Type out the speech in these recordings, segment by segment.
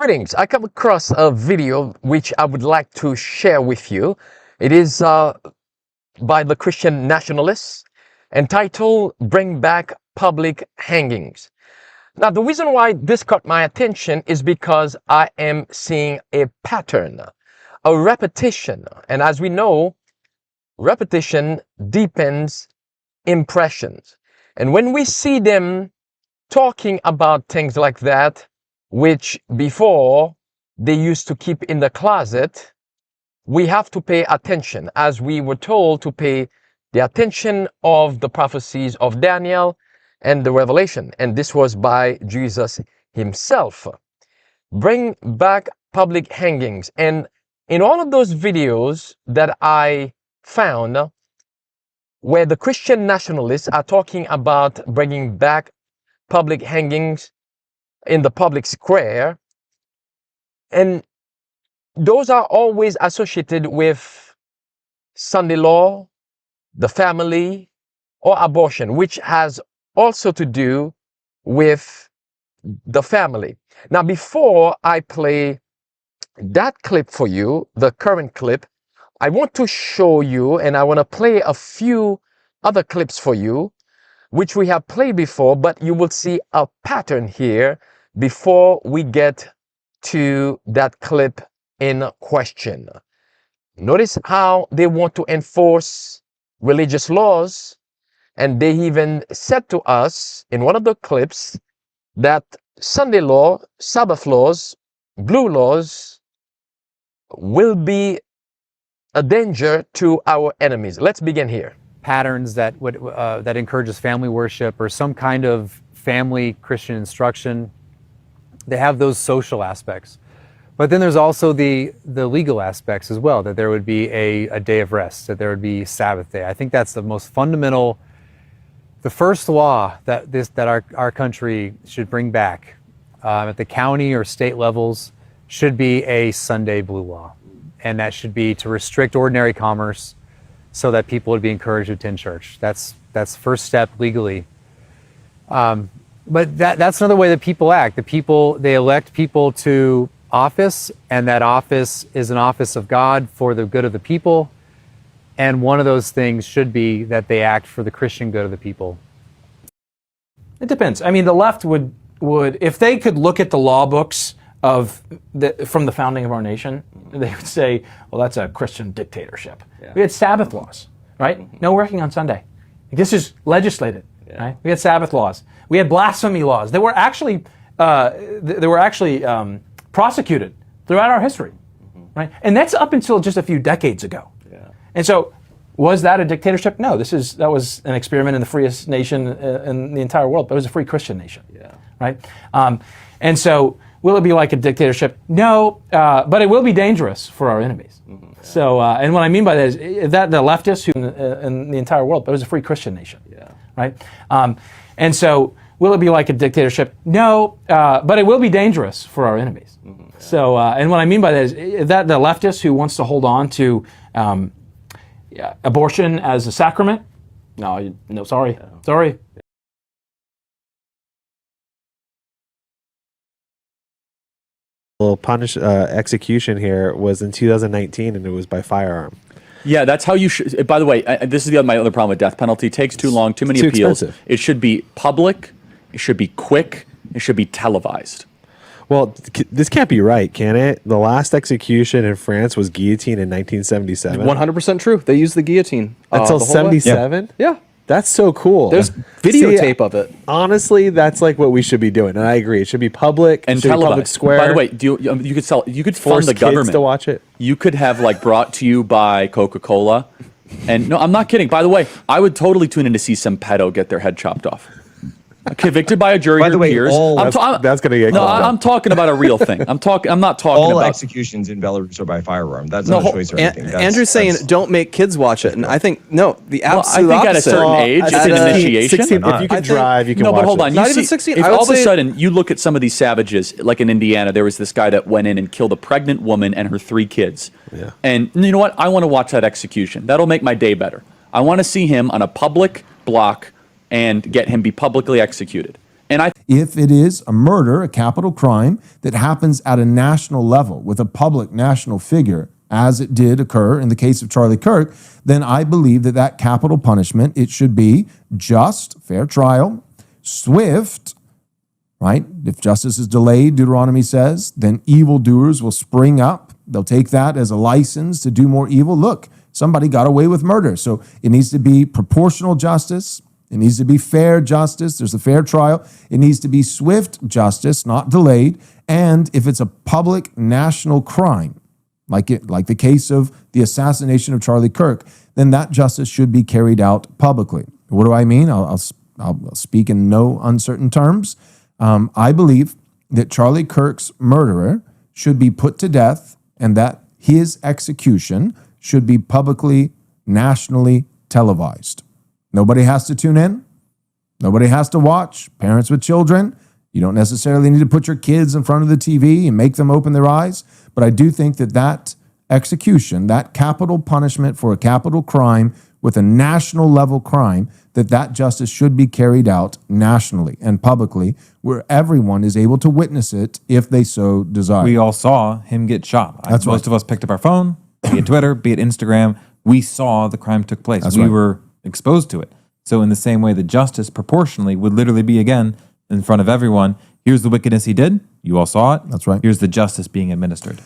Greetings. I come across a video which I would like to share with you. It is by the Christian Nationalists, entitled Bring Back Public Hangings. Now, the reason why this caught my attention is because I am seeing a pattern, a repetition. And as we know, repetition deepens impressions. And when we see them talking about things like that, which before they used to keep in the closet, we have to pay attention, as we were told to pay the attention of the prophecies of Daniel and the Revelation. And this was by Jesus himself. Bring back public hangings. And in all of those videos that I found where the Christian Nationalists are talking about bringing back public hangings in the public square, and those are always associated with Sunday law, the family, or abortion, which has also to do with the family. Now, before I play that clip for you, the current clip, I want to show you, and I want to play a few other clips for you, which we have played before, but you will see a pattern here before we get to that clip in question. Notice how they want to enforce religious laws, and they even said to us in one of the clips that Sunday law, Sabbath laws, blue laws will be a danger to our enemies. Let's begin here. Patterns that that encourages family worship or some kind of family Christian instruction. They have those social aspects. But then there's also the legal aspects as well, that there would be a day of rest, that there would be Sabbath day. I think that's the most fundamental, the first law that our country should bring back at the county or state levels should be a Sunday blue law. And that should be to restrict ordinary commerce so that people would be encouraged to attend church. That's the first step legally. But that's another way that people act. They elect people to office, and that office is an office of God for the good of the people. And one of those things should be that they act for the Christian good of the people. It depends. I mean, the left would if they could look at the law books from the founding of our nation, they would say, well, that's a Christian dictatorship. Yeah. We had Sabbath laws, right? No working on Sunday. This is legislated. Yeah. Right? We had Sabbath laws. We had blasphemy laws. They were actually prosecuted throughout our history, right? And that's up until just a few decades ago. Yeah. And so, was that a dictatorship? No. That was an experiment in the freest nation in the entire world. But it was a free Christian nation, yeah. Right? And so, will it be like a dictatorship? No, but it will be dangerous for our enemies. Mm-hmm. Yeah. So, and what I mean by that is that the leftists who in the entire world, but it was a free Christian nation, yeah. Right? And so, will it be like a dictatorship? No, but it will be dangerous for our enemies. Mm-hmm. Yeah. So, and what I mean by that is that the leftist who wants to hold on to abortion as a sacrament? No, sorry, yeah. Sorry. Execution here was in 2019, and it was by firearm. Yeah, that's how you should. By the way, this is my other problem with death penalty. It takes too long, too many appeals. Expensive. It should be public. It should be quick. It should be televised. Well, this can't be right, can it? The last execution in France was guillotine in 1977. 100% true. They used the guillotine until 77. Yeah. That's so cool. There's videotape of it. Honestly, that's like what we should be doing, and I agree. It should be public and televised. Public square. By the way, you could fund the government kids to watch it. You could have brought to you by Coca-Cola, and no, I'm not kidding. By the way, I would totally tune in to see some pedo get their head chopped off. Convicted by a jury of your peers. That's going to get. No, I'm talking about a real thing. I'm not talking all about executions in Belarus are by firearm. That's not a choice or anything. Andrew's saying don't make kids watch it, and I think the absolute I think opposite. At a certain age, it's an initiation. 16, if you can drive, you can watch it. No, but hold on. Not even 16. If all of a sudden you look at some of these savages, like in Indiana, there was this guy that went in and killed a pregnant woman and her 3 kids. Yeah. And you know what? I want to watch that execution. That'll make my day better. I want to see him on a public block and get him be publicly executed. And If it is a murder, a capital crime that happens at a national level with a public national figure, as it did occur in the case of Charlie Kirk, then I believe that that capital punishment, it should be just, fair trial, swift, right? If justice is delayed, Deuteronomy says, then evildoers will spring up. They'll take that as a license to do more evil. Look, somebody got away with murder. So it needs to be proportional justice. It needs to be fair justice. There's a fair trial. It needs to be swift justice, not delayed. And if it's a public national crime, like the case of the assassination of Charlie Kirk, then that justice should be carried out publicly. What do I mean? I'll speak in no uncertain terms. I believe that Charlie Kirk's murderer should be put to death and that his execution should be publicly, nationally televised. Nobody has to tune in. Nobody has to watch. Parents with children, you don't necessarily need to put your kids in front of the TV and make them open their eyes. But I do think that that execution, that capital punishment for a capital crime with a national level crime, that justice should be carried out nationally and publicly where everyone is able to witness it if they so desire. We all saw him get shot. That's right. Most of us picked up our phone, be it Twitter, be it Instagram. We saw the crime took place. That's we right. were exposed to it. So in the same way, the justice proportionally would literally be, again, in front of everyone. Here's the wickedness he did. You all saw it. That's right. Here's the justice being administered.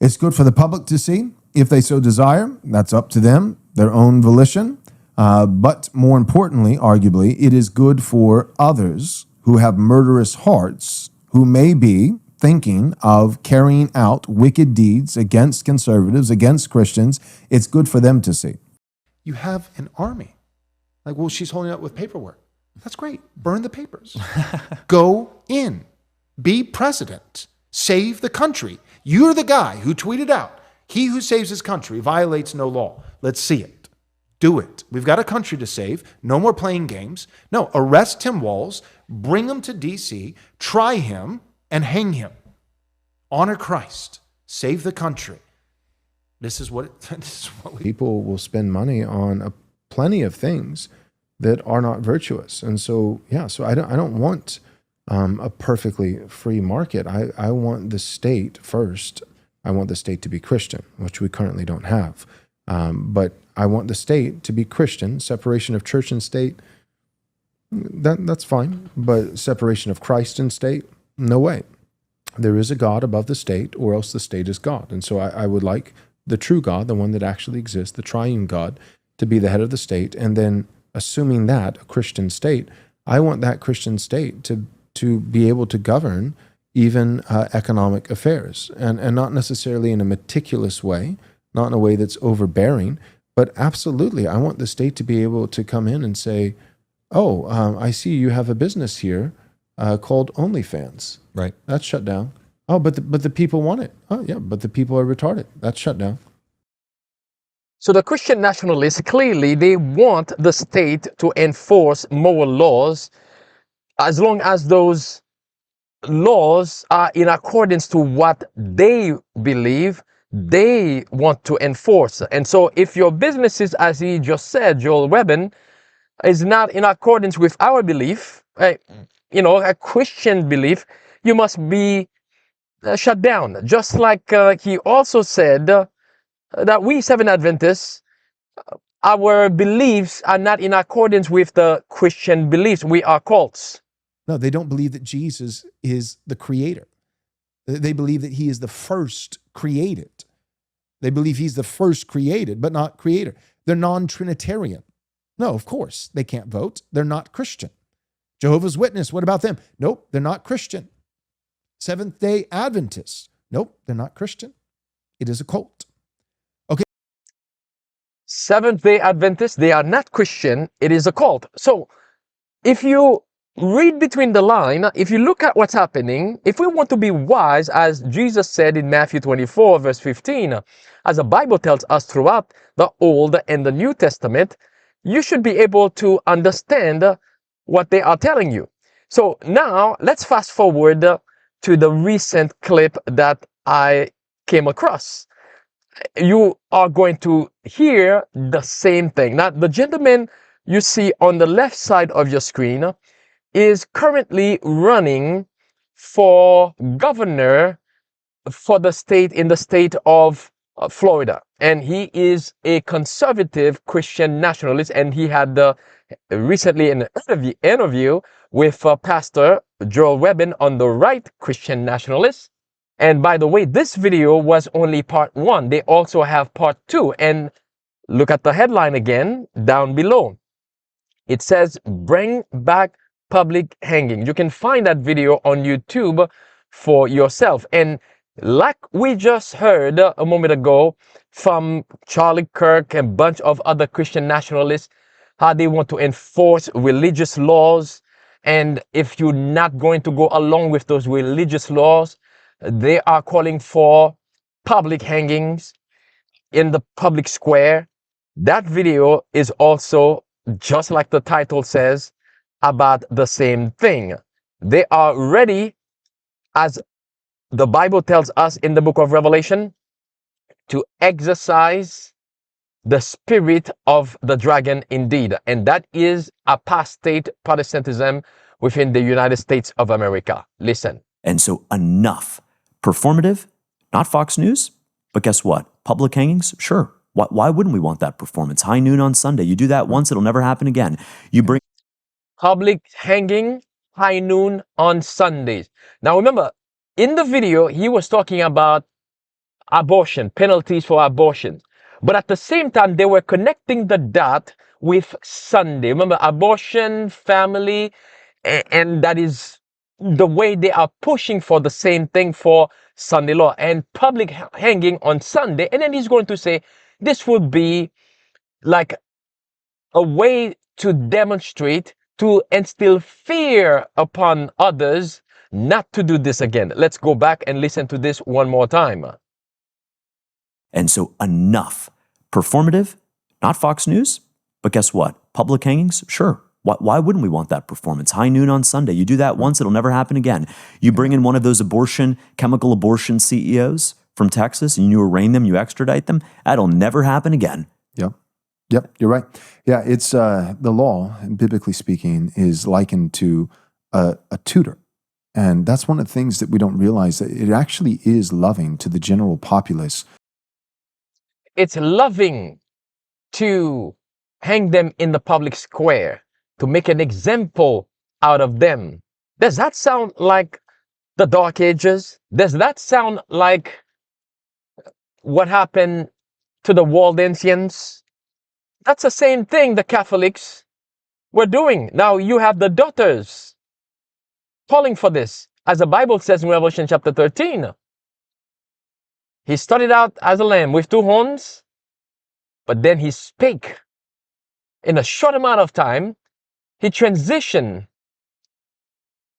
It's good for the public to see if they so desire. That's up to them, their own volition. But more importantly, arguably, it is good for others who have murderous hearts, who may be thinking of carrying out wicked deeds against conservatives, against Christians. It's good for them to see. You have an army. Like, well, she's holding up with paperwork. That's great. Burn the papers. Go in. Be president. Save the country. You're the guy who tweeted out, "He who saves his country violates no law." Let's see it. Do it. We've got a country to save. No more playing games. No, arrest Tim Walz, bring him to D.C., try him, and hang him. Honor Christ. Save the country. This is what people will spend money on plenty of things that are not virtuous. And so, so I don't want a perfectly free market. I want the state first. I want the state to be Christian, which we currently don't have. But I want the state to be Christian, separation of church and state, that's fine. But separation of Christ and state, no way. There is a God above the state, or else the state is God. And so I would like the true God, the one that actually exists, the triune God, to be the head of the state. And then assuming that, a Christian state, I want that Christian state to be able to govern even economic affairs, and not necessarily in a meticulous way, not in a way that's overbearing, but absolutely, I want the state to be able to come in and say, "Oh, I see you have a business here called OnlyFans. Right. That's shut down. Oh, but the people want it. Oh, yeah, but the people are retarded. That's shut down." So the Christian nationalists, clearly, they want the state to enforce moral laws as long as those laws are in accordance to what they believe they want to enforce. And so if your businesses, as he just said, Joel Webben, is not in accordance with our belief, a Christian belief, you must be shut down. Just like he also said that we Seventh Adventists, our beliefs are not in accordance with the Christian beliefs. We are cults. No, they don't believe that Jesus is the creator. They believe that he is the first created. They believe he's the first created, but not creator. They're non-Trinitarian. No, of course, they can't vote. They're not Christian. Jehovah's Witness, what about them? Nope, they're not Christian. Seventh-day Adventists, nope, they're not Christian. It is a cult. Okay. Seventh-day Adventists, they are not Christian. It is a cult. So if you read between the line, if you look at what's happening, if we want to be wise, as Jesus said in Matthew 24, verse 15, as the Bible tells us throughout the Old and the New Testament, you should be able to understand what they are telling you. So now let's fast forward to the recent clip that I came across. You are going to hear the same thing. Now, the gentleman you see on the left side of your screen, is currently running for governor for the state in the state of Florida. And he is a conservative Christian nationalist. And he had recently an interview with Pastor Joel Webbin on the right Christian nationalist. And by the way, this video was only part 1. They also have part 2. And look at the headline again down below. It says, "Bring back public hanging." You can find that video on YouTube for yourself. And like we just heard a moment ago from Charlie Kirk and a bunch of other Christian nationalists, how they want to enforce religious laws. And if you're not going to go along with those religious laws, they are calling for public hangings in the public square. That video is also, just like the title says, about the same thing. They are ready, as the Bible tells us in the book of Revelation, to exercise the spirit of the dragon indeed. And that is apostate Protestantism within the United States of America. Listen. And so enough. Performative, not Fox News, but guess what? Public hangings, sure. Why wouldn't we want that performance? High noon on Sunday. You do that once, it'll never happen again. You bring public hanging, high noon on Sundays. Now remember, in the video, he was talking about abortion, penalties for abortion. But at the same time, they were connecting the dot with Sunday. Remember, abortion, family, and that is the way they are pushing for the same thing for Sunday law and public hanging on Sunday. And then he's going to say, this would be like a way to demonstrate, to instill fear upon others not to do this again. Let's go back and listen to this one more time. And so enough. Performative, not Fox News, but guess what? Public hangings, sure. Why wouldn't we want that performance? High noon on Sunday. You do that once, it'll never happen again. You bring in one of those chemical abortion CEOs from Texas, and you arraign them, you extradite them, that'll never happen again. Yep, you're right. Yeah, it's the law, biblically speaking, is likened to a tutor. And that's one of the things that we don't realize, that it actually is loving to the general populace. It's loving to hang them in the public square, to make an example out of them. Does that sound like the Dark Ages? Does that sound like what happened to the Waldensians? That's the same thing the Catholics were doing. Now you have the daughters calling for this. As the Bible says in Revelation chapter 13, he started out as a lamb with 2 horns, but then he spake. In a short amount of time, he transitioned.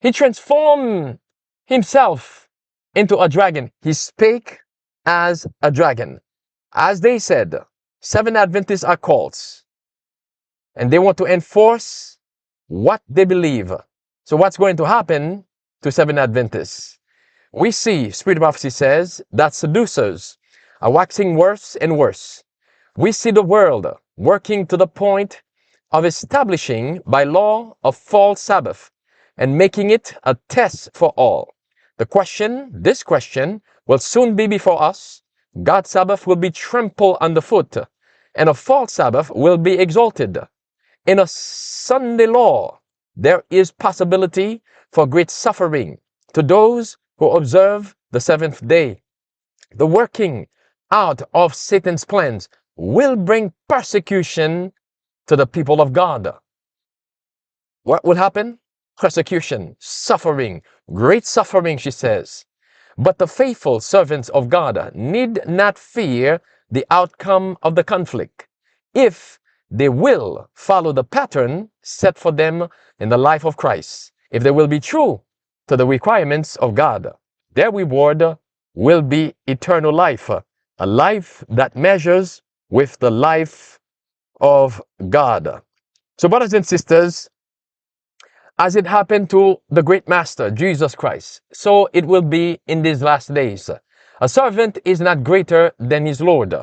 He transformed himself into a dragon. He spake as a dragon. As they said, 7 Adventists are cults, and they want to enforce what they believe. So what's going to happen to 7 Adventists? We see, Spirit of Prophecy says, that seducers are waxing worse and worse. We see the world working to the point of establishing by law a false Sabbath and making it a test for all. This question will soon be before us. God's Sabbath will be trampled underfoot, and a false Sabbath will be exalted. In a Sunday law, there is possibility for great suffering to those who observe the 7th day. The working out of Satan's plans will bring persecution to the people of God. What will happen? Persecution, suffering, great suffering, she says. But the faithful servants of God need not fear the outcome of the conflict if they will follow the pattern set for them in the life of Christ. If they will be true to the requirements of God, their reward will be eternal life, a life that measures with the life of God. So, brothers and sisters, as it happened to the great master, Jesus Christ, so it will be in these last days. A servant is not greater than his Lord.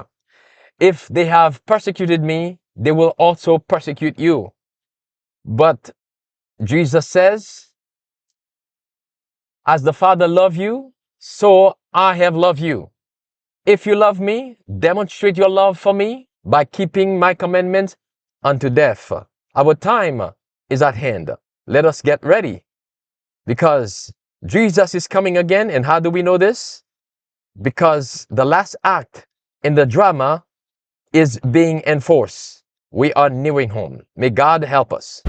If they have persecuted me, they will also persecute you. But Jesus says, as the Father loved you, so I have loved you. If you love me, demonstrate your love for me by keeping my commandments unto death. Our time is at hand. Let us get ready because Jesus is coming again. And how do we know this? Because the last act in the drama is being enforced. We are nearing home. May God help us.